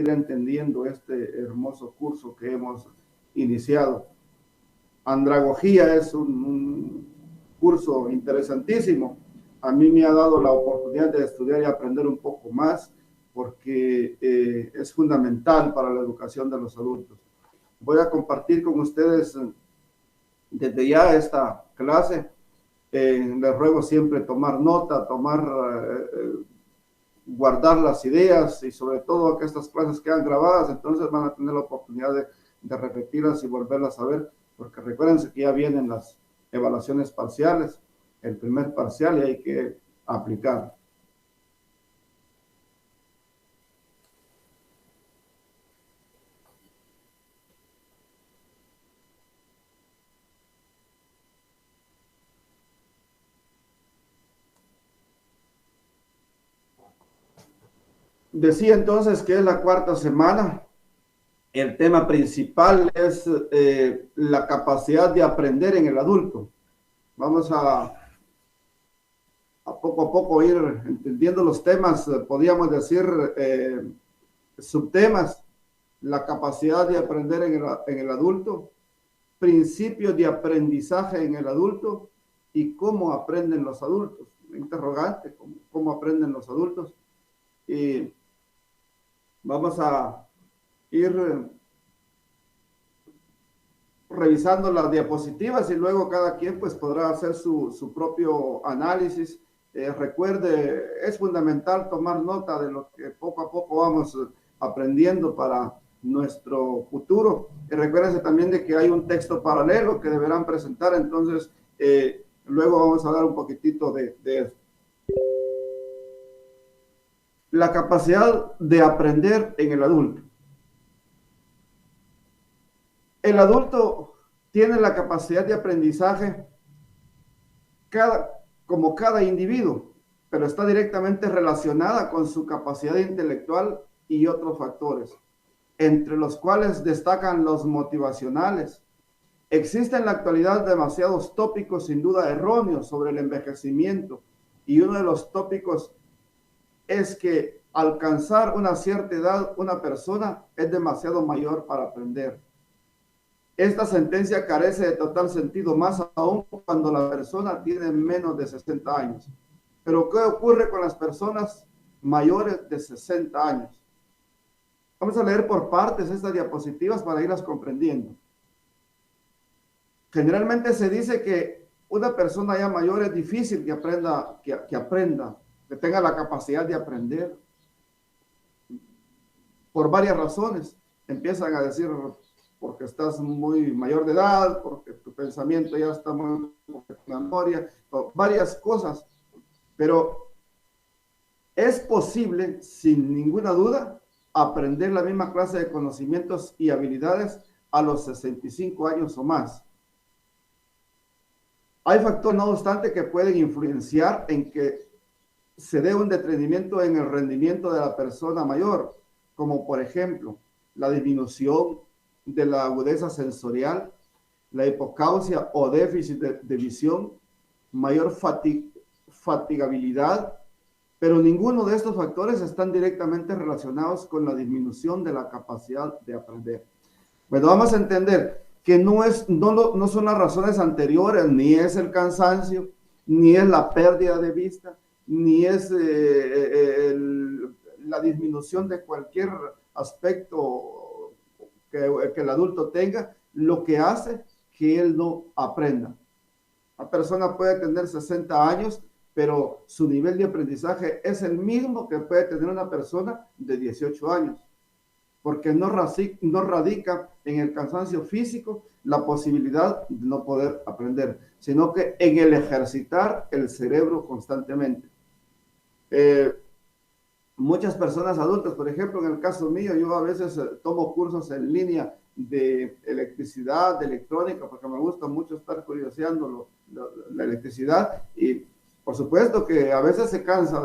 ir entendiendo este hermoso curso que hemos iniciado. Andragogía es un curso interesantísimo. A mí me ha dado la oportunidad de estudiar y aprender un poco más porque es fundamental para la educación de los adultos. Voy a compartir con ustedes desde ya esta clase. Les ruego siempre tomar nota, guardar las ideas y sobre todo que estas clases quedan grabadas, entonces van a tener la oportunidad de repetirlas y volverlas a ver, porque recuérdense que ya vienen las evaluaciones parciales, el primer parcial, y hay que aplicar. Decía entonces que es la cuarta semana. El tema principal es la capacidad de aprender en el adulto. Vamos a poco ir entendiendo los temas, podríamos decir subtemas, la capacidad de aprender en el adulto, principios de aprendizaje en el adulto y cómo aprenden los adultos. Interrogante, ¿cómo aprenden los adultos? Y vamos a ir revisando las diapositivas y luego cada quien pues podrá hacer su propio análisis. Recuerde, es fundamental tomar nota de lo que poco a poco vamos aprendiendo para nuestro futuro. Y recuérdense también de que hay un texto paralelo que deberán presentar, entonces luego vamos a dar un poquitito de eso. La capacidad de aprender en el adulto. El adulto tiene la capacidad de aprendizaje como cada individuo, pero está directamente relacionada con su capacidad intelectual y otros factores, entre los cuales destacan los motivacionales. Existen en la actualidad demasiados tópicos sin duda erróneos sobre el envejecimiento, y uno de los tópicos es que alcanzar una cierta edad una persona es demasiado mayor para aprender. Esta sentencia carece de total sentido, más aún cuando la persona tiene menos de 60 años. Pero ¿qué ocurre con las personas mayores de 60 años? Vamos a leer por partes estas diapositivas para irlas comprendiendo. Generalmente se dice que una persona ya mayor es difícil que aprenda, que tenga la capacidad de aprender. Por varias razones. Empiezan a decir porque estás muy mayor de edad, porque tu pensamiento ya está muy en la memoria, varias cosas. Pero es posible, sin ninguna duda, aprender la misma clase de conocimientos y habilidades a los 65 años o más. Hay factores, no obstante, que pueden influenciar en que se dé un detrimento en el rendimiento de la persona mayor, como por ejemplo la disminución de la agudeza sensorial, la hipocausia o déficit de visión, mayor fatigabilidad, pero ninguno de estos factores están directamente relacionados con la disminución de la capacidad de aprender. Bueno, vamos a entender que no son las razones anteriores, ni es el cansancio, ni es la pérdida de vista, ni es la disminución de cualquier aspecto que el adulto tenga, lo que hace que él no aprenda. La persona puede tener 60 años, pero su nivel de aprendizaje es el mismo que puede tener una persona de 18 años, porque no radica en el cansancio físico la posibilidad de no poder aprender, sino que en el ejercitar el cerebro constantemente. Muchas personas adultas, por ejemplo, en el caso mío, yo a veces tomo cursos en línea de electricidad, de electrónica, porque me gusta mucho estar curioseando la electricidad, y por supuesto que a veces se cansa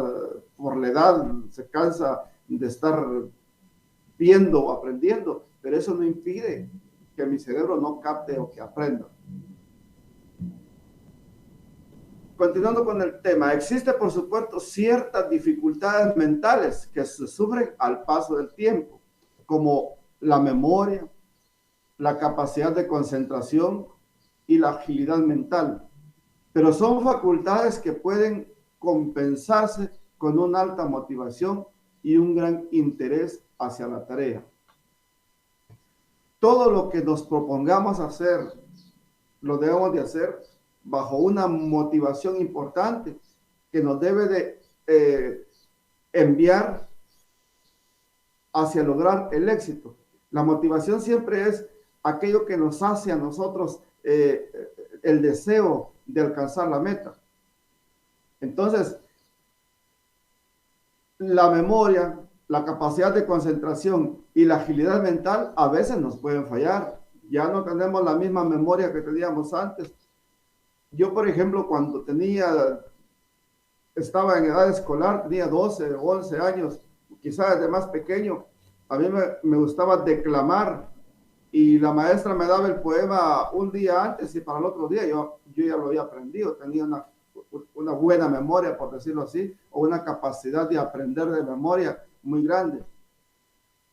por la edad, se cansa de estar viendo o aprendiendo, pero eso no impide que mi cerebro no capte o que aprenda. Continuando con el tema, existe por supuesto ciertas dificultades mentales que se sufren al paso del tiempo. como la memoria, la capacidad de concentración y la agilidad mental. Pero son facultades que pueden compensarse con una alta motivación y un gran interés hacia la tarea. Todo lo que nos propongamos hacer, lo debemos de hacer bajo una motivación importante que nos debe de enviar hacia lograr el éxito. La motivación siempre es aquello que nos hace a nosotros el deseo de alcanzar la meta. Entonces, la memoria, la capacidad de concentración y la agilidad mental a veces nos pueden fallar. Ya no tenemos la misma memoria que teníamos antes. Yo, por ejemplo, cuando estaba en edad escolar, tenía 12 o 11 años, quizás desde más pequeño, a mí me gustaba declamar y la maestra me daba el poema un día antes y para el otro día yo ya lo había aprendido, tenía una buena memoria, por decirlo así, o una capacidad de aprender de memoria muy grande.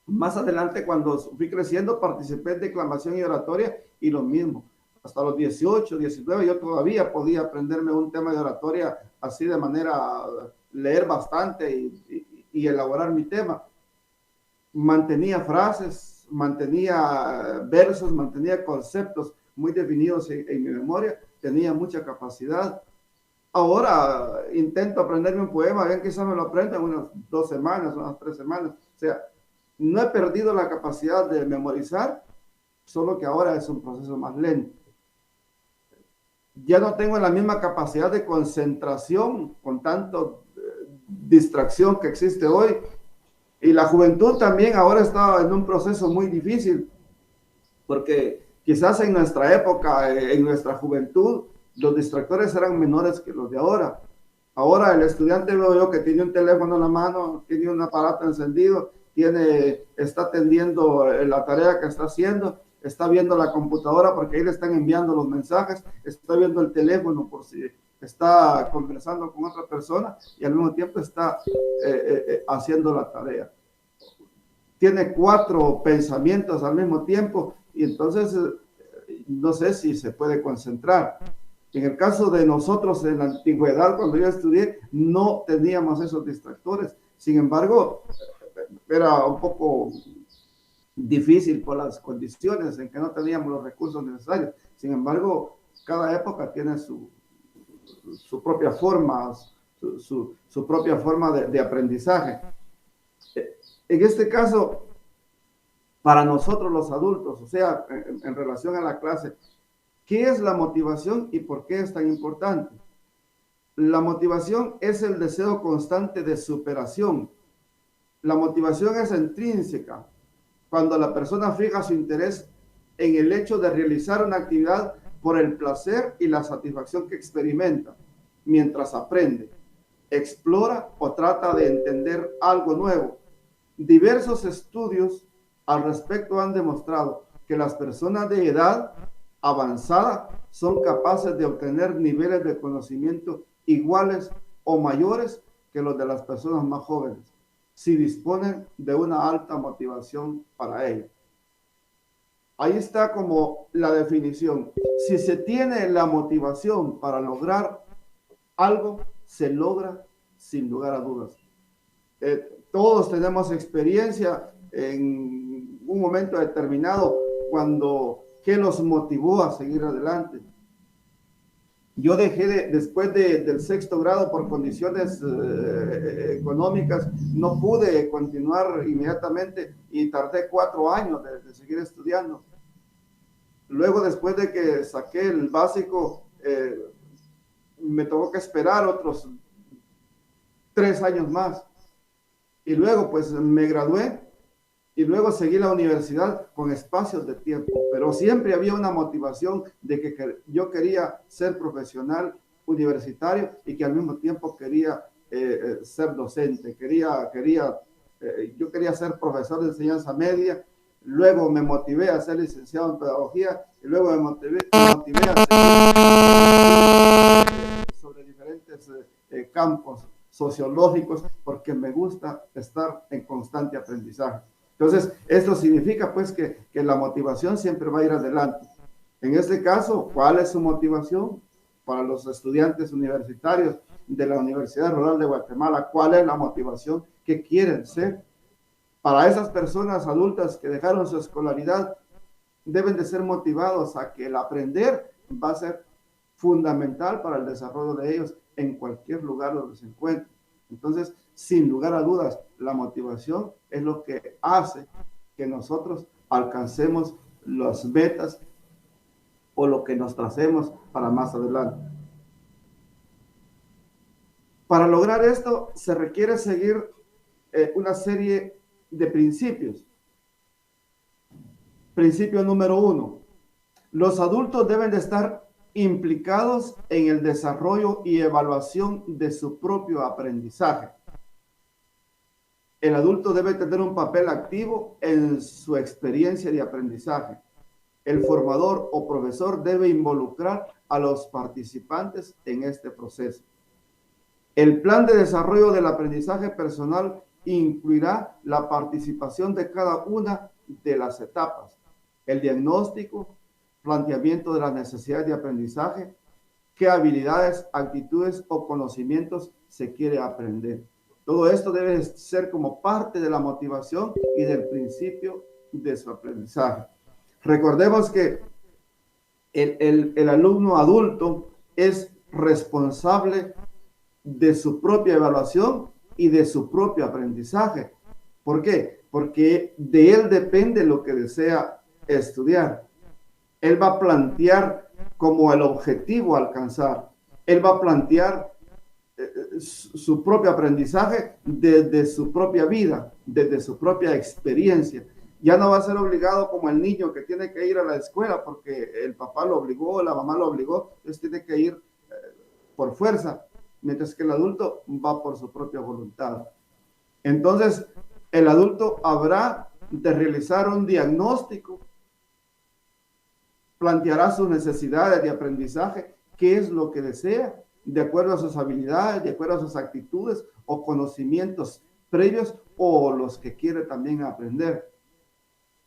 Más adelante, cuando fui creciendo, participé en declamación y oratoria y lo mismo. Hasta los 18, 19, yo todavía podía aprenderme un tema de oratoria así de manera, leer bastante y elaborar mi tema. Mantenía frases, mantenía versos, mantenía conceptos muy definidos en mi memoria, tenía mucha capacidad. Ahora intento aprenderme un poema, bien quizás me lo aprenda en unas 2 semanas, unas 3 semanas. O sea, no he perdido la capacidad de memorizar, solo que ahora es un proceso más lento. Ya no tengo la misma capacidad de concentración con tanto distracción que existe hoy. Y la juventud también ahora está en un proceso muy difícil, porque quizás en nuestra época, en nuestra juventud, los distractores eran menores que los de ahora. Ahora el estudiante veo yo que tiene un teléfono en la mano, tiene un aparato encendido, está atendiendo la tarea que está haciendo, está viendo la computadora porque ahí le están enviando los mensajes, está viendo el teléfono por si está conversando con otra persona y al mismo tiempo está haciendo la tarea. Tiene 4 pensamientos al mismo tiempo y entonces no sé si se puede concentrar. En el caso de nosotros en la antigüedad, cuando yo estudié, no teníamos esos distractores. Sin embargo, era un poco difícil por las condiciones en que no teníamos los recursos necesarios. Sin embargo, cada época tiene su propia forma, su propia forma de aprendizaje. En este caso, para nosotros los adultos, o sea, en relación a la clase, ¿qué es la motivación y por qué es tan importante? La motivación es el deseo constante de superación. La motivación es intrínseca cuando la persona fija su interés en el hecho de realizar una actividad por el placer y la satisfacción que experimenta mientras aprende, explora o trata de entender algo nuevo. Diversos estudios al respecto han demostrado que las personas de edad avanzada son capaces de obtener niveles de conocimiento iguales o mayores que los de las personas más jóvenes, si disponen de una alta motivación para ello. Ahí está como la definición. Si se tiene la motivación para lograr algo, se logra sin lugar a dudas. Todos tenemos experiencia en un momento determinado ¿qué nos motivó a seguir adelante? Yo dejé después del 6º grado por condiciones económicas, no pude continuar inmediatamente y tardé 4 años de seguir estudiando. Luego, después de que saqué el básico, me tocó que esperar otros 3 años más. Y luego, pues, me gradué y luego seguí la universidad con espacios de tiempo, pero siempre había una motivación de que yo quería ser profesional universitario y que al mismo tiempo quería ser docente, yo quería ser profesor de enseñanza media, luego me motivé a ser licenciado en pedagogía y luego me motivé a seguir sobre diferentes campos sociológicos porque me gusta estar en constante aprendizaje. Entonces, esto significa pues que la motivación siempre va a ir adelante. En este caso, ¿cuál es su motivación? Para los estudiantes universitarios de la Universidad Rural de Guatemala, ¿cuál es la motivación que quieren ser? Para esas personas adultas que dejaron su escolaridad, deben de ser motivados a que el aprender va a ser fundamental para el desarrollo de ellos en cualquier lugar donde se encuentren. Entonces, sin lugar a dudas, la motivación es lo que hace que nosotros alcancemos las metas o lo que nos tracemos para más adelante. Para lograr esto se requiere seguir una serie de principios. Principio número 1. Los adultos deben de estar implicados en el desarrollo y evaluación de su propio aprendizaje. El adulto debe tener un papel activo en su experiencia de aprendizaje. El formador o profesor debe involucrar a los participantes en este proceso. El plan de desarrollo del aprendizaje personal incluirá la participación de cada una de las etapas: el diagnóstico, planteamiento de las necesidades de aprendizaje, qué habilidades, actitudes o conocimientos se quiere aprender. Todo esto debe ser como parte de la motivación y del principio de su aprendizaje. Recordemos que el alumno adulto es responsable de su propia evaluación y de su propio aprendizaje. ¿Por qué? Porque de él depende lo que desea estudiar. Él va a plantear como el objetivo a alcanzar. Él va a plantear su propio aprendizaje desde su propia vida, desde su propia experiencia. Ya no va a ser obligado como el niño que tiene que ir a la escuela porque el papá lo obligó, la mamá lo obligó, entonces tiene que ir por fuerza, mientras que el adulto va por su propia voluntad. Entonces, el adulto habrá de realizar un diagnóstico, planteará sus necesidades de aprendizaje, qué es lo que desea, de acuerdo a sus habilidades, de acuerdo a sus actitudes o conocimientos previos o los que quiere también aprender.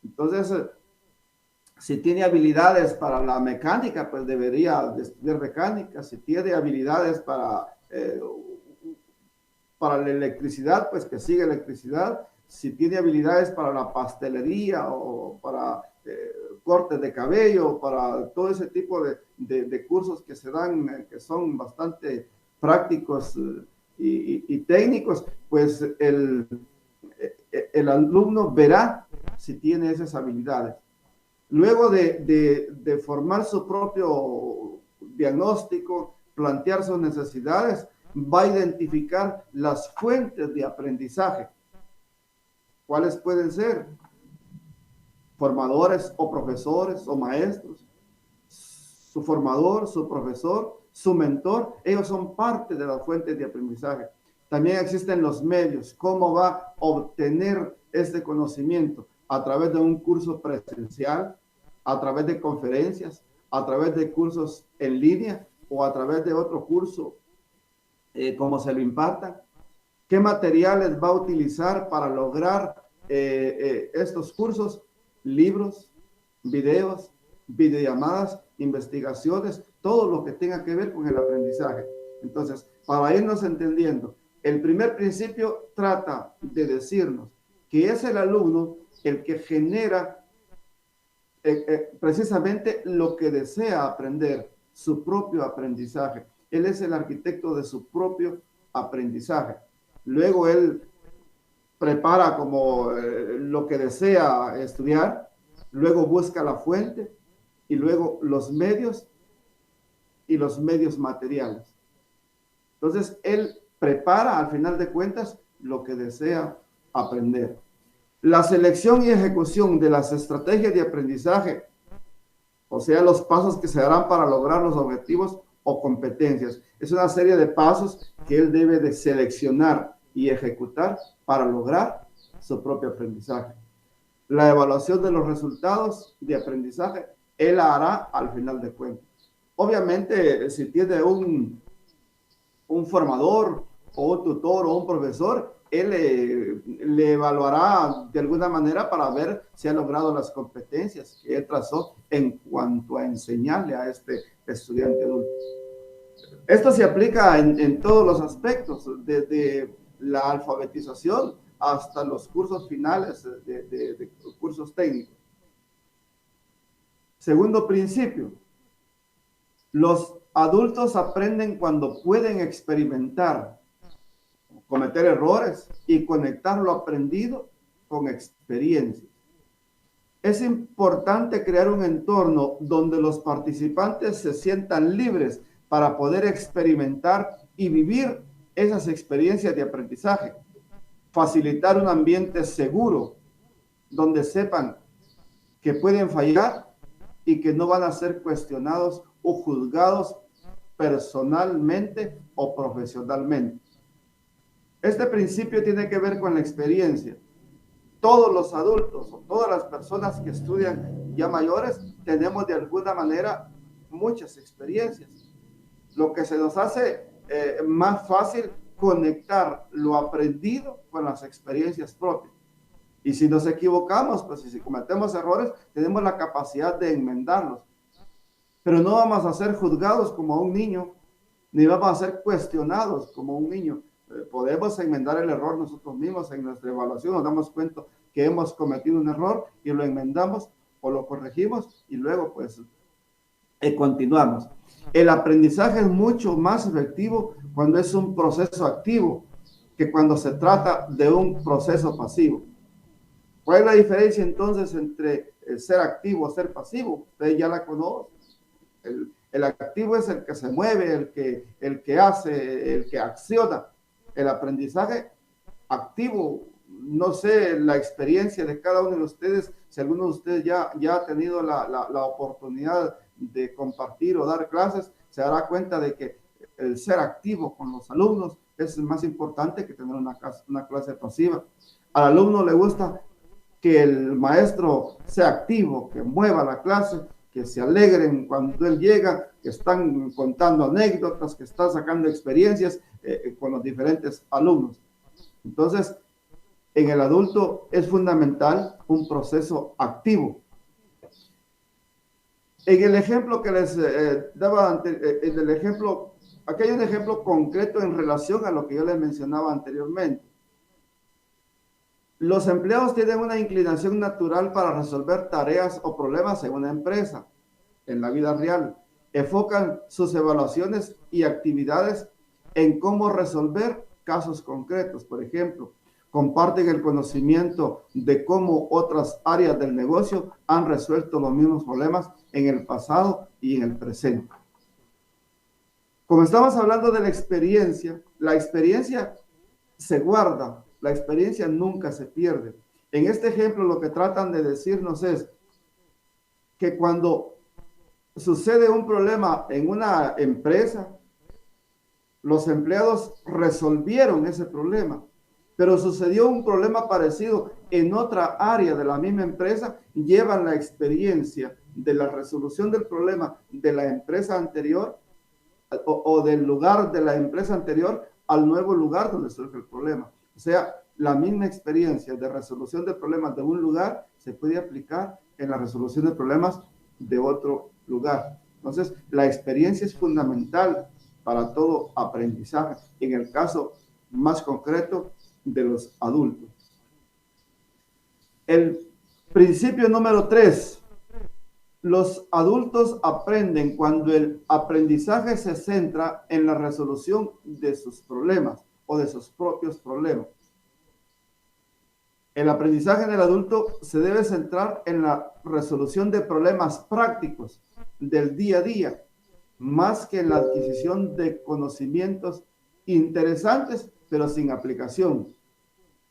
Entonces, si tiene habilidades para la mecánica, pues debería estudiar mecánica. Si tiene habilidades para la electricidad, pues que siga electricidad. Si tiene habilidades para la pastelería o para cortes de cabello, para todo ese tipo de cursos que se dan, que son bastante prácticos y técnicos, pues el alumno verá si tiene esas habilidades. Luego de formar su propio diagnóstico, plantear sus necesidades, va a identificar las fuentes de aprendizaje. ¿Cuáles pueden ser? Formadores o profesores o maestros. Su formador, su profesor, su mentor, ellos son parte de las fuentes de aprendizaje. También existen los medios. ¿Cómo va a obtener este conocimiento? A través de un curso presencial, a través de conferencias, a través de cursos en línea o a través de otro curso, como se lo impartan. ¿Qué materiales va a utilizar para lograr estos cursos? Libros, videos, videollamadas, investigaciones, todo lo que tenga que ver con el aprendizaje. Entonces, para irnos entendiendo, el primer principio trata de decirnos que es el alumno el que genera precisamente lo que desea aprender, su propio aprendizaje. Él es el arquitecto de su propio aprendizaje. Luego él prepara como lo que desea estudiar, luego busca la fuente y luego los medios y los medios materiales. Entonces él prepara al final de cuentas lo que desea aprender. La selección y ejecución de las estrategias de aprendizaje, o sea, los pasos que se darán para lograr los objetivos o competencias, es una serie de pasos que él debe de seleccionar y ejecutar para lograr su propio aprendizaje. La evaluación de los resultados de aprendizaje, él la hará al final de cuentas. Obviamente, si tiene un formador o un tutor o un profesor, él le evaluará de alguna manera para ver si ha logrado las competencias que él trazó en cuanto a enseñarle a este estudiante adulto. Esto se aplica en todos los aspectos, desde la alfabetización hasta los cursos finales de cursos técnicos. Segundo principio, los adultos aprenden cuando pueden experimentar, cometer errores y conectar lo aprendido con experiencias. Es importante crear un entorno donde los participantes se sientan libres para poder experimentar y vivir esas experiencias de aprendizaje. Facilitar un ambiente seguro donde sepan que pueden fallar y que no van a ser cuestionados o juzgados personalmente o profesionalmente. Este principio tiene que ver con la experiencia. Todos los adultos o todas las personas que estudian ya mayores tenemos de alguna manera muchas experiencias, lo que se nos hace más fácil conectar lo aprendido con las experiencias propias. Y si nos equivocamos, pues si cometemos errores, tenemos la capacidad de enmendarlos. Pero no vamos a ser juzgados como un niño, ni vamos a ser cuestionados como un niño. Podemos enmendar el error nosotros mismos en nuestra evaluación, nos damos cuenta que hemos cometido un error y lo enmendamos o lo corregimos y luego pues continuamos. El aprendizaje es mucho más efectivo cuando es un proceso activo que cuando se trata de un proceso pasivo. ¿Cuál es la diferencia entonces entre ser activo o ser pasivo? Ustedes ya la conocen. El activo es el que se mueve, el que hace, el que acciona. El aprendizaje activo, no sé la experiencia de cada uno de ustedes, si alguno de ustedes ya ha tenido la oportunidad de compartir o dar clases, se dará cuenta de que el ser activo con los alumnos es más importante que tener una clase pasiva. Al alumno le gusta que el maestro sea activo, que mueva la clase, que se alegren cuando él llega, que están contando anécdotas, que están sacando experiencias con los diferentes alumnos. Entonces, en el adulto es fundamental un proceso activo. En el ejemplo que les daba, en el ejemplo, aquí hay un ejemplo concreto en relación a lo que yo les mencionaba anteriormente. Los empleados tienen una inclinación natural para resolver tareas o problemas en una empresa, en la vida real. Enfocan sus evaluaciones y actividades en cómo resolver casos concretos. Por ejemplo, comparten el conocimiento de cómo otras áreas del negocio han resuelto los mismos problemas en el pasado y en el presente. Como estamos hablando de la experiencia se guarda. La experiencia nunca se pierde. En este ejemplo, lo que tratan de decirnos es que cuando sucede un problema en una empresa, los empleados resolvieron ese problema, pero sucedió un problema parecido en otra área de la misma empresa, llevan la experiencia de la resolución del problema de la empresa anterior o del lugar de la empresa anterior al nuevo lugar donde surge el problema. O sea, la misma experiencia de resolución de problemas de un lugar se puede aplicar en la resolución de problemas de otro lugar. Entonces, la experiencia es fundamental para todo aprendizaje, en el caso más concreto de los adultos. El principio número 3. Los adultos aprenden cuando el aprendizaje se centra en la resolución de sus problemas o de sus propios problemas. El aprendizaje del adulto se debe centrar en la resolución de problemas prácticos del día a día, más que en la adquisición de conocimientos interesantes, pero sin aplicación.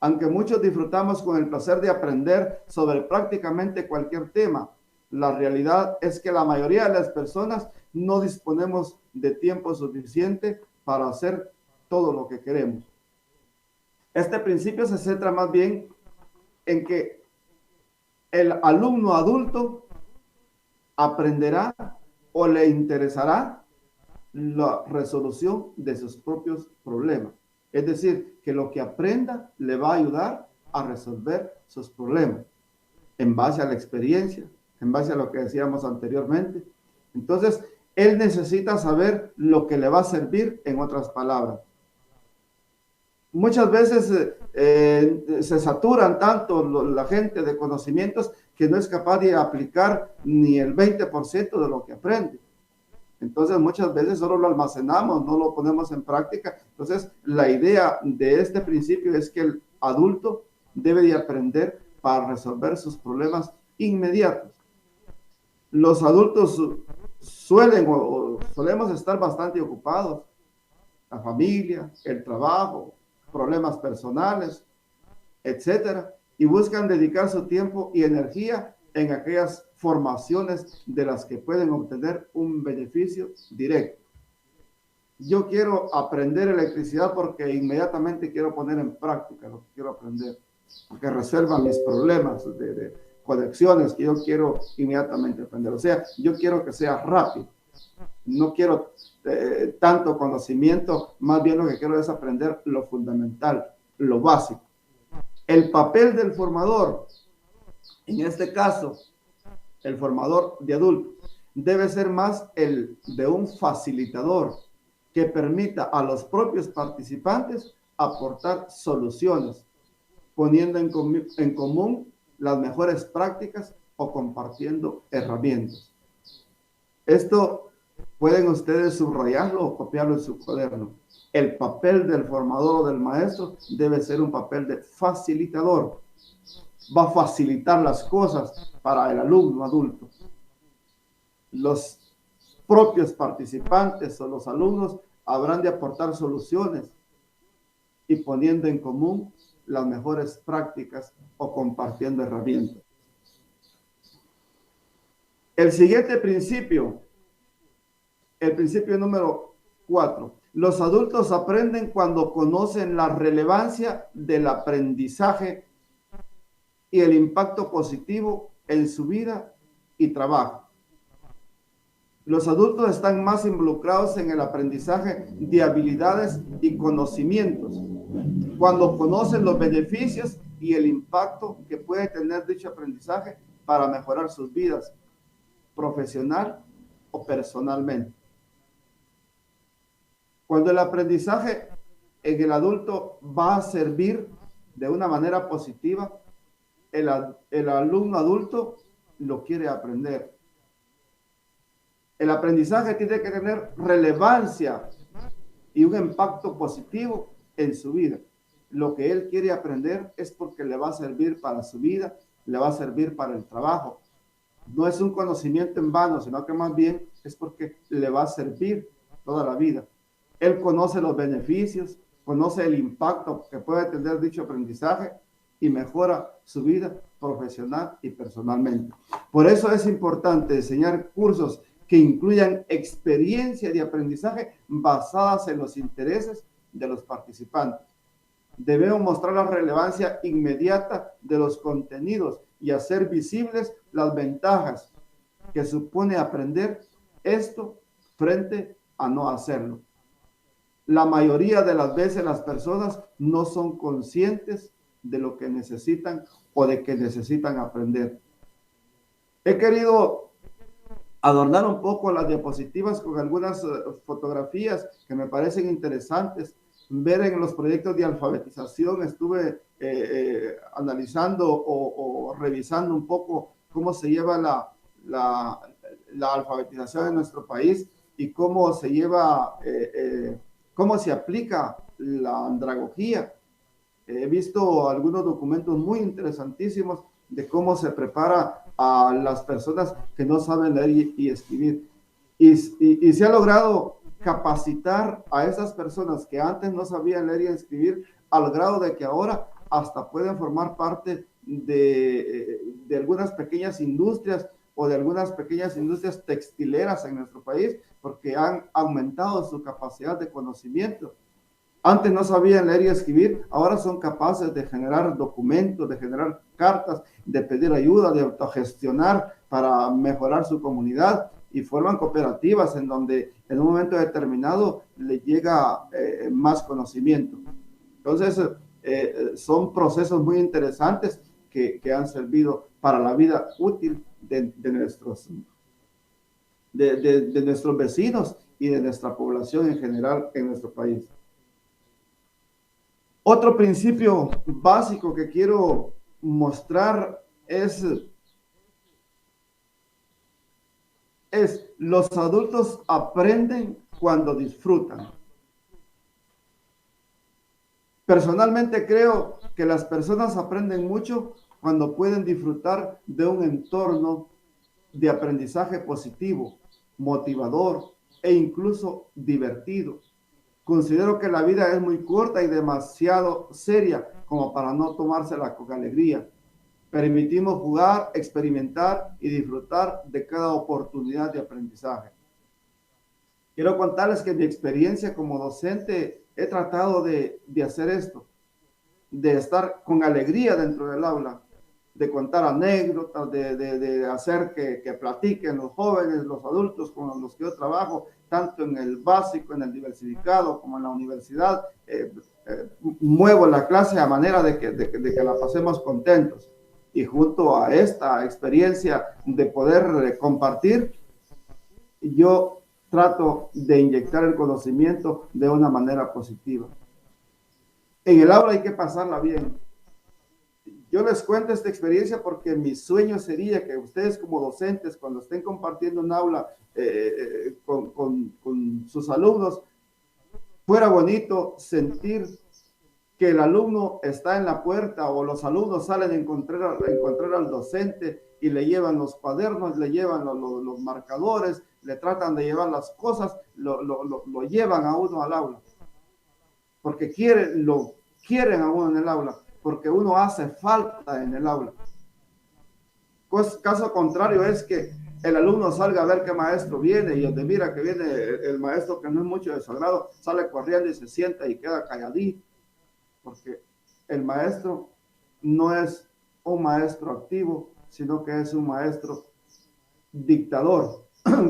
Aunque muchos disfrutamos con el placer de aprender sobre prácticamente cualquier tema, la realidad es que la mayoría de las personas no disponemos de tiempo suficiente para hacer todo lo que queremos. Este principio se centra más bien en que el alumno adulto aprenderá o le interesará la resolución de sus propios problemas. Es decir, que lo que aprenda le va a ayudar a resolver sus problemas en base a la experiencia, en base a lo que decíamos anteriormente. Entonces, él necesita saber lo que le va a servir, en otras palabras. Muchas veces se saturan tanto la gente de conocimientos que no es capaz de aplicar ni el 20% de lo que aprende. Entonces muchas veces solo lo almacenamos, no lo ponemos en práctica. Entonces la idea de este principio es que el adulto debe de aprender para resolver sus problemas inmediatos. Los adultos solemos estar bastante ocupados. La familia, el trabajo, problemas personales, etcétera, y buscan dedicar su tiempo y energía en aquellas formaciones de las que pueden obtener un beneficio directo. Yo quiero aprender electricidad porque inmediatamente quiero poner en práctica lo que quiero aprender, que resuelvan mis problemas de conexiones que yo quiero inmediatamente aprender. O sea, yo quiero que sea rápido. No quiero tanto conocimiento, más bien lo que quiero es aprender lo fundamental, lo básico. El papel del formador, en este caso, el formador de adultos, debe ser más el de un facilitador que permita a los propios participantes aportar soluciones, poniendo en común las mejores prácticas o compartiendo herramientas. Esto pueden ustedes subrayarlo o copiarlo en su cuaderno. El papel del formador o del maestro debe ser un papel de facilitador. Va a facilitar las cosas para el alumno adulto. Los propios participantes o los alumnos habrán de aportar soluciones y poniendo en común las mejores prácticas o compartiendo herramientas. El siguiente principio, el principio número 4. Los adultos aprenden cuando conocen la relevancia del aprendizaje y el impacto positivo en su vida y trabajo. Los adultos están más involucrados en el aprendizaje de habilidades y conocimientos cuando conocen los beneficios y el impacto que puede tener dicho aprendizaje para mejorar sus vidas profesional o personalmente. Cuando el aprendizaje en el adulto va a servir de una manera positiva, el alumno adulto lo quiere aprender. El aprendizaje tiene que tener relevancia y un impacto positivo en su vida. Lo que él quiere aprender es porque le va a servir para su vida, le va a servir para el trabajo. No es un conocimiento en vano, sino que más bien es porque le va a servir toda la vida. Él conoce los beneficios, conoce el impacto que puede tener dicho aprendizaje y mejora su vida profesional y personalmente. Por eso es importante diseñar cursos que incluyan experiencia de aprendizaje basadas en los intereses de los participantes. Debemos mostrar la relevancia inmediata de los contenidos y hacer visibles las ventajas que supone aprender esto frente a no hacerlo. La mayoría de las veces las personas no son conscientes de lo que necesitan o de que necesitan aprender. He querido adornar un poco las diapositivas con algunas fotografías que me parecen interesantes. Ver en los proyectos de alfabetización, estuve analizando o revisando un poco cómo se lleva la alfabetización en nuestro país y cómo se lleva, cómo se aplica la andragogía. He visto algunos documentos muy interesantísimos de cómo se prepara a las personas que no saben leer y escribir. Y se ha logrado capacitar a esas personas que antes no sabían leer y escribir al grado de que ahora hasta pueden formar parte de algunas pequeñas industrias o de algunas pequeñas industrias textileras en nuestro país porque han aumentado su capacidad de conocimiento. Antes no sabían leer y escribir, ahora son capaces de generar documentos, de generar cartas, de pedir ayuda, de autogestionar para mejorar su comunidad y forman cooperativas en donde en un momento determinado les llega más conocimiento. Entonces, son procesos muy interesantes que han servido para la vida útil de nuestros vecinos y de nuestra población en general en nuestro país. Otro principio básico que quiero mostrar es los adultos aprenden cuando disfrutan. Personalmente creo que las personas aprenden mucho cuando pueden disfrutar de un entorno de aprendizaje positivo, motivador e incluso divertido. Considero que la vida es muy corta y demasiado seria como para no tomársela con alegría. Permitimos jugar, experimentar y disfrutar de cada oportunidad de aprendizaje. Quiero contarles que en mi experiencia como docente he tratado de hacer esto, de estar con alegría dentro del aula, de contar anécdotas, de hacer que platiquen los jóvenes, los adultos con los que yo trabajo, tanto en el básico, en el diversificado, como en la universidad. Muevo la clase a manera de que la pasemos contentos. Y junto a esta experiencia de poder compartir, yo trato de inyectar el conocimiento de una manera positiva. En el aula hay que pasarla bien. Yo les cuento esta experiencia porque mi sueño sería que ustedes como docentes, cuando estén compartiendo un aula con sus alumnos, fuera bonito sentir que el alumno está en la puerta o los alumnos salen a encontrar al docente y le llevan los cuadernos, le llevan los marcadores, le tratan de llevar las cosas, lo llevan a uno al aula. Porque lo quieren a uno en el aula, porque uno hace falta en el aula. Caso contrario es que el alumno salga a ver qué maestro viene y donde mira que viene el maestro que no es mucho de su agrado, sale corriendo y se sienta y queda calladito. Porque el maestro no es un maestro activo, sino que es un maestro dictador,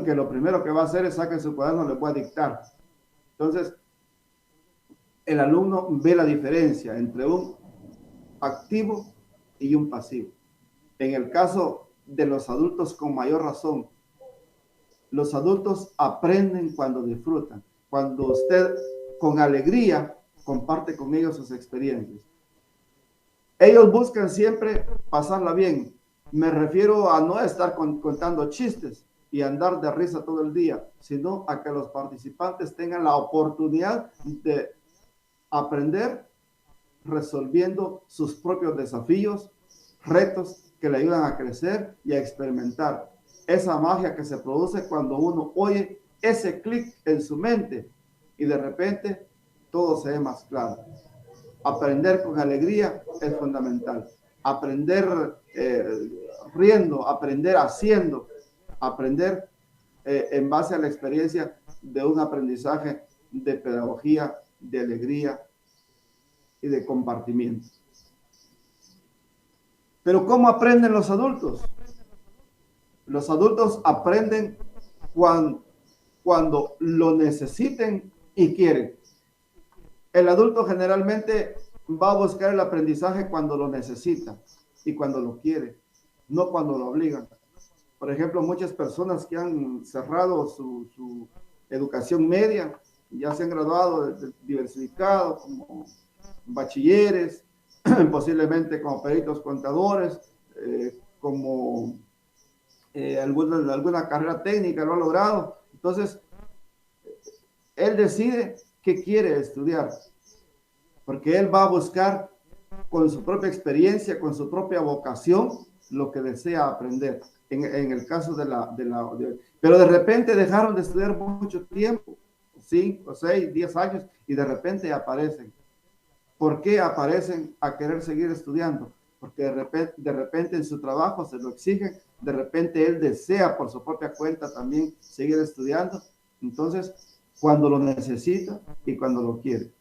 que lo primero que va a hacer es sacar su cuaderno y le voy a dictar. Entonces, el alumno ve la diferencia entre un activo y un pasivo. En el caso de los adultos, con mayor razón, los adultos aprenden cuando disfrutan, cuando usted con alegría comparte con ellos sus experiencias. Ellos buscan siempre pasarla bien. Me refiero a no estar contando chistes y andar de risa todo el día, sino a que los participantes tengan la oportunidad de aprender resolviendo sus propios desafíos, retos que le ayudan a crecer y a experimentar. Esa magia que se produce cuando uno oye ese clic en su mente y de repente todo se ve más claro. Aprender con alegría es fundamental. Aprender riendo, aprender haciendo, aprender en base a la experiencia de un aprendizaje de pedagogía, de alegría y de compartimiento. Pero ¿cómo aprenden los adultos? Los adultos aprenden cuando lo necesiten y quieren. El adulto generalmente va a buscar el aprendizaje cuando lo necesita y cuando lo quiere, no cuando lo obligan. Por ejemplo, muchas personas que han cerrado su educación media, ya se han graduado de diversificado como bachilleres, posiblemente como peritos contadores, como alguna carrera técnica lo ha logrado. Entonces, él decide qué quiere estudiar, porque él va a buscar con su propia experiencia, con su propia vocación, lo que desea aprender. En el caso pero de repente dejaron de estudiar mucho tiempo, 5, 6, 10 años, y de repente aparecen. ¿Por qué aparecen a querer seguir estudiando? Porque de repente en su trabajo se lo exigen, de repente él desea por su propia cuenta también seguir estudiando. Entonces, cuando lo necesita y cuando lo quiere.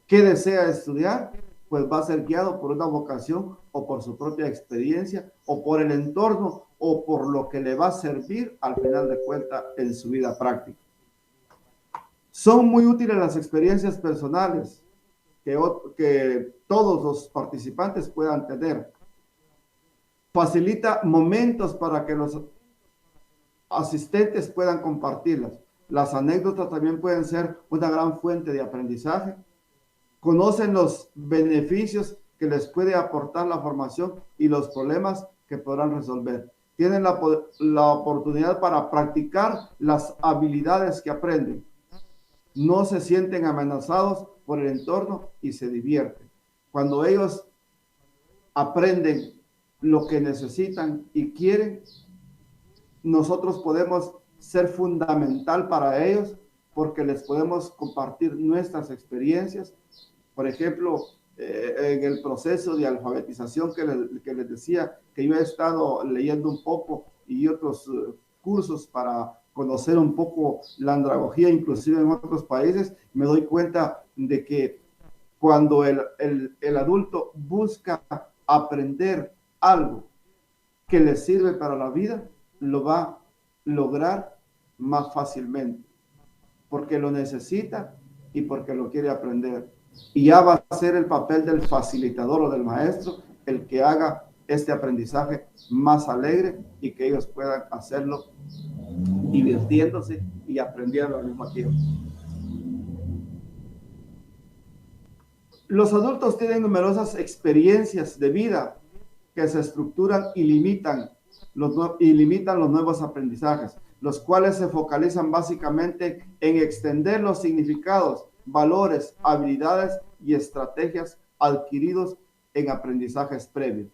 ¿Qué desea estudiar? Pues va a ser guiado por una vocación o por su propia experiencia o por el entorno o por lo que le va a servir al final de cuentas en su vida práctica. Son muy útiles las experiencias personales. que todos los participantes puedan tener. Facilita momentos para que los asistentes puedan compartirlas. Las anécdotas también pueden ser una gran fuente de aprendizaje. Conocen los beneficios que les puede aportar la formación y los problemas que podrán resolver. Tienen la oportunidad para practicar las habilidades que aprenden. No se sienten amenazados por el entorno y se divierten. Cuando ellos aprenden lo que necesitan y quieren, nosotros podemos ser fundamental para ellos porque les podemos compartir nuestras experiencias. Por ejemplo, en el proceso de alfabetización que les decía, que yo he estado leyendo un poco y otros cursos para conocer un poco la andragogía, inclusive en otros países, me doy cuenta de que cuando el adulto busca aprender algo que le sirve para la vida, lo va a lograr más fácilmente, porque lo necesita y porque lo quiere aprender. Y ya va a ser el papel del facilitador o del maestro el que haga este aprendizaje más alegre y que ellos puedan hacerlo divirtiéndose y aprendiendo al mismo tiempo. Los adultos tienen numerosas experiencias de vida que se estructuran y limitan los nuevos aprendizajes, los cuales se focalizan básicamente en extender los significados, valores, habilidades y estrategias adquiridos en aprendizajes previos.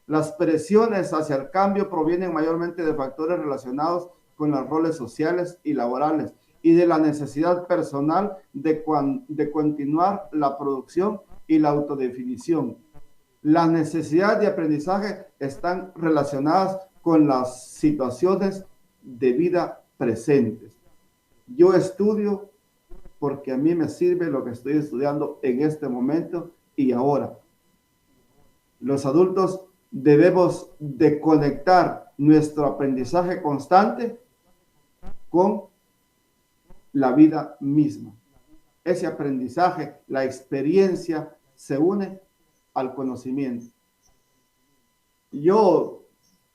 Las presiones hacia el cambio provienen mayormente de factores relacionados con los roles sociales y laborales y de la necesidad personal de continuar la producción y la autodefinición. Las necesidades de aprendizaje están relacionadas con las situaciones de vida presentes. Yo estudio porque a mí me sirve lo que estoy estudiando en este momento y ahora. Los adultos debemos de conectar nuestro aprendizaje constante con la vida misma. Ese aprendizaje, la experiencia, se une al conocimiento. Yo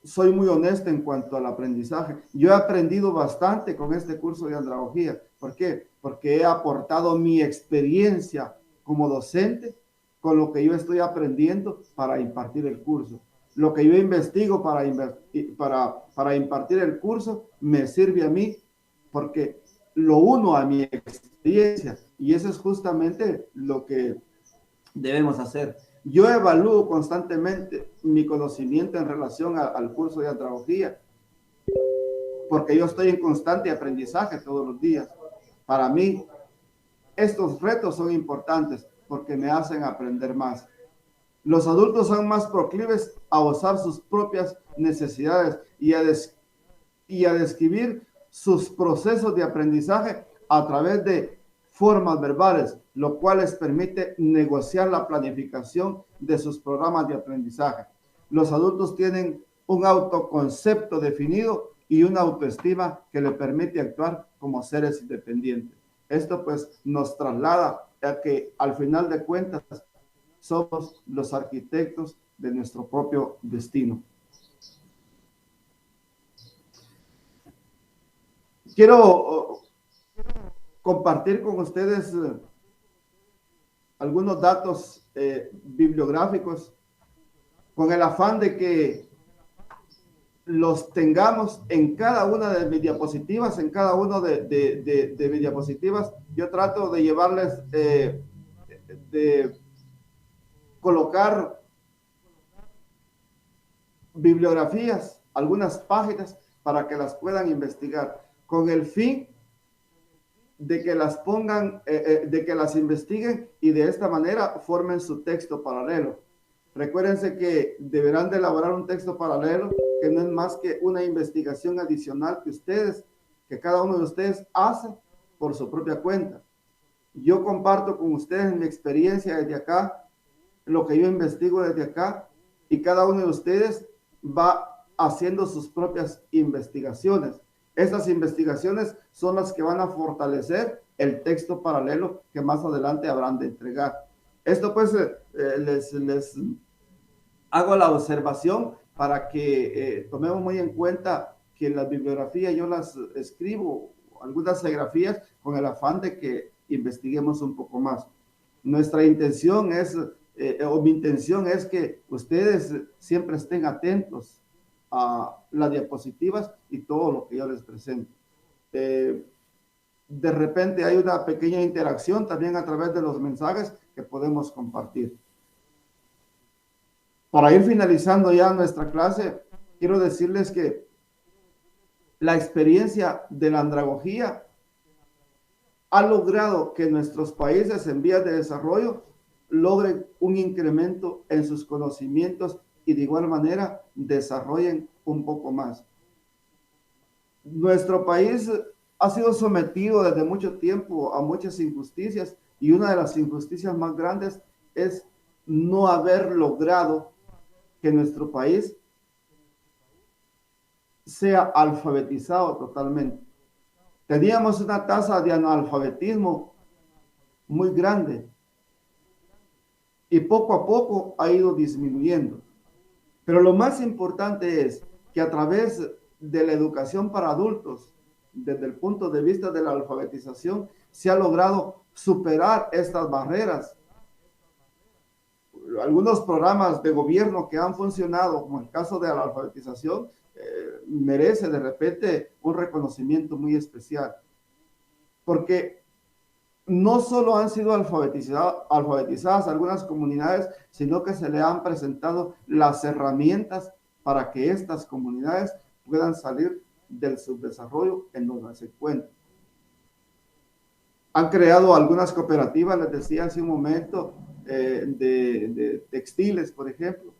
soy muy honesto en cuanto al aprendizaje. Yo he aprendido bastante con este curso de andragogía. ¿Por qué? Porque he aportado mi experiencia como docente con lo que yo estoy aprendiendo para impartir el curso. Lo que yo investigo para impartir el curso me sirve a mí porque lo uno a mi experiencia y eso es justamente lo que debemos hacer. Yo evalúo constantemente mi conocimiento en relación al curso de andragogía porque yo estoy en constante aprendizaje todos los días. Para mí, estos retos son importantes porque me hacen aprender más. Los adultos son más proclives a usar sus propias necesidades y a describir sus procesos de aprendizaje a través de formas verbales, lo cual les permite negociar la planificación de sus programas de aprendizaje. Los adultos tienen un autoconcepto definido y una autoestima que le permite actuar como seres independientes. Esto pues nos traslada a que al final de cuentas somos los arquitectos de nuestro propio destino. Quiero compartir con ustedes algunos datos bibliográficos con el afán de que los tengamos en cada una de mis diapositivas, en cada uno de mis diapositivas. Yo trato de llevarles, de colocar bibliografías, algunas páginas para que las puedan investigar, con el fin de que las pongan, de que las investiguen y de esta manera formen su texto paralelo. Recuérdense que deberán de elaborar un texto paralelo que no es más que una investigación adicional que cada uno de ustedes hace por su propia cuenta. Yo comparto con ustedes mi experiencia desde acá, lo que yo investigo desde acá, y cada uno de ustedes va haciendo sus propias investigaciones. Estas investigaciones son las que van a fortalecer el texto paralelo que más adelante habrán de entregar. Esto pues les hago la observación para que tomemos muy en cuenta que las bibliografías yo las escribo, algunas geografías, con el afán de que investiguemos un poco más. Nuestra intención es, o mi intención es que ustedes siempre estén atentos a las diapositivas y todo lo que yo les presento. De repente hay una pequeña interacción también a través de los mensajes que podemos compartir. Para ir finalizando ya nuestra clase, quiero decirles que la experiencia de la andragogía ha logrado que nuestros países en vías de desarrollo logren un incremento en sus conocimientos y de igual manera desarrollen un poco más. Nuestro país ha sido sometido desde mucho tiempo a muchas injusticias y una de las injusticias más grandes es no haber logrado que nuestro país sea alfabetizado totalmente. Teníamos una tasa de analfabetismo muy grande y poco a poco ha ido disminuyendo. Pero lo más importante es que a través de la educación para adultos, desde el punto de vista de la alfabetización, se ha logrado superar estas barreras. Algunos programas de gobierno que han funcionado, como el caso de la alfabetización, merece de repente un reconocimiento muy especial, porque no solo han sido alfabetizadas algunas comunidades, sino que se le han presentado las herramientas para que estas comunidades puedan salir del subdesarrollo en donde se encuentran. Han creado algunas cooperativas, les decía hace un momento, de textiles, por ejemplo.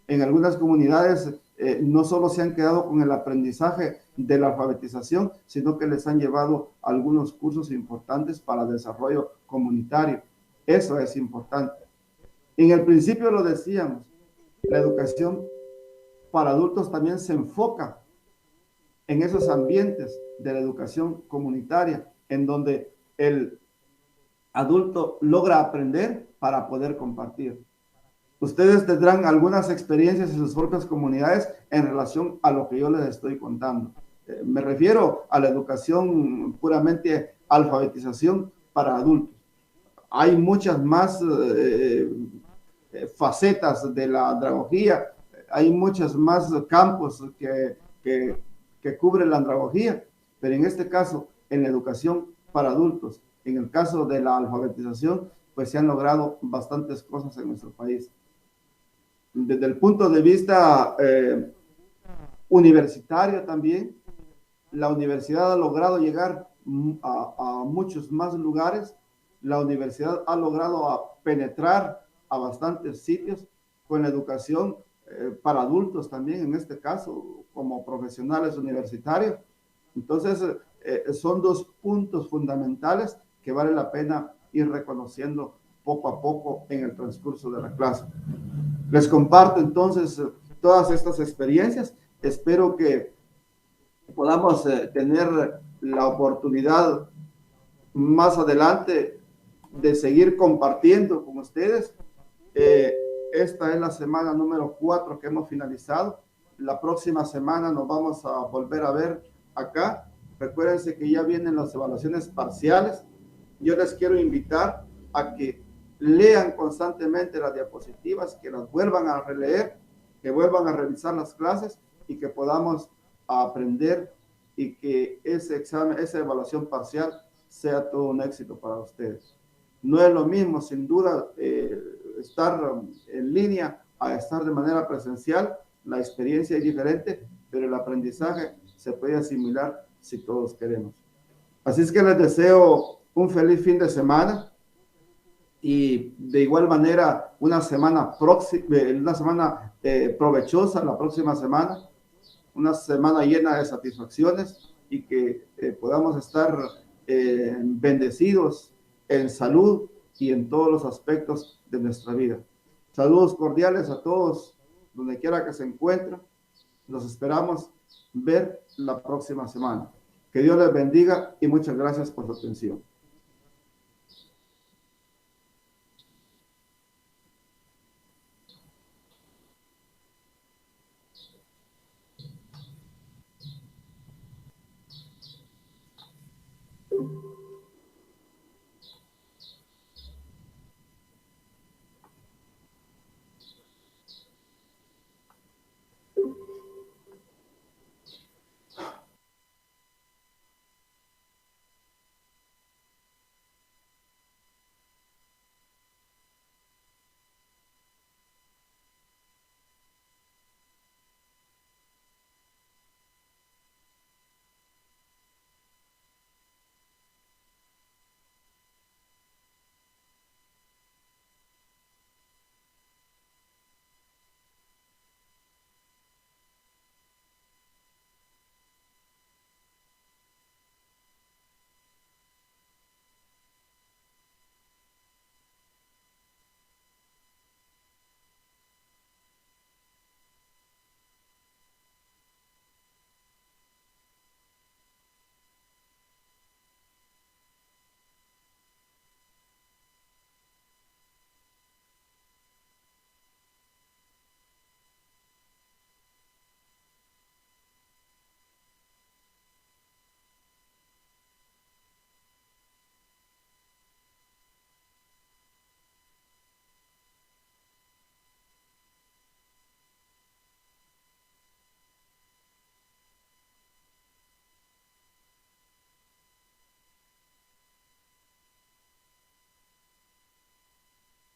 En algunas comunidades no solo se han quedado con el aprendizaje de la alfabetización, sino que les han llevado algunos cursos importantes para desarrollo comunitario. Eso es importante. En el principio lo decíamos, la educación para adultos también se enfoca en esos ambientes de la educación comunitaria, en donde el adulto logra aprender para poder compartir. Ustedes tendrán algunas experiencias en sus propias comunidades en relación a lo que yo les estoy contando. Me refiero a la educación puramente alfabetización para adultos. Hay muchas más facetas de la andragogía, hay muchos más campos que cubre la andragogía, pero en este caso, en la educación para adultos, en el caso de la alfabetización, pues se han logrado bastantes cosas en nuestro país. Desde el punto de vista universitario también, la universidad ha logrado llegar a muchos más lugares, la universidad ha logrado penetrar a bastantes sitios con la educación para adultos también, en este caso, como profesionales universitarios. Entonces, son dos puntos fundamentales que vale la pena ir reconociendo poco a poco en el transcurso de la clase. Les comparto entonces todas estas experiencias. Espero que podamos tener la oportunidad más adelante de seguir compartiendo con ustedes. Esta es la semana número 4 que hemos finalizado. La próxima semana nos vamos a volver a ver acá. Recuérdense que ya vienen las evaluaciones parciales. Yo les quiero invitar a que lean constantemente las diapositivas, que las vuelvan a releer, que vuelvan a revisar las clases y que podamos aprender y que ese examen, esa evaluación parcial sea todo un éxito para ustedes. No es lo mismo, sin duda, estar en línea a estar de manera presencial. La experiencia es diferente, pero el aprendizaje se puede asimilar si todos queremos. Así es que les deseo un feliz fin de semana y de igual manera una semana provechosa la próxima semana, una semana llena de satisfacciones y que podamos estar bendecidos en salud y en todos los aspectos de nuestra vida. Saludos cordiales a todos, donde quiera que se encuentren. Los esperamos ver la próxima semana. Que Dios les bendiga y muchas gracias por su atención.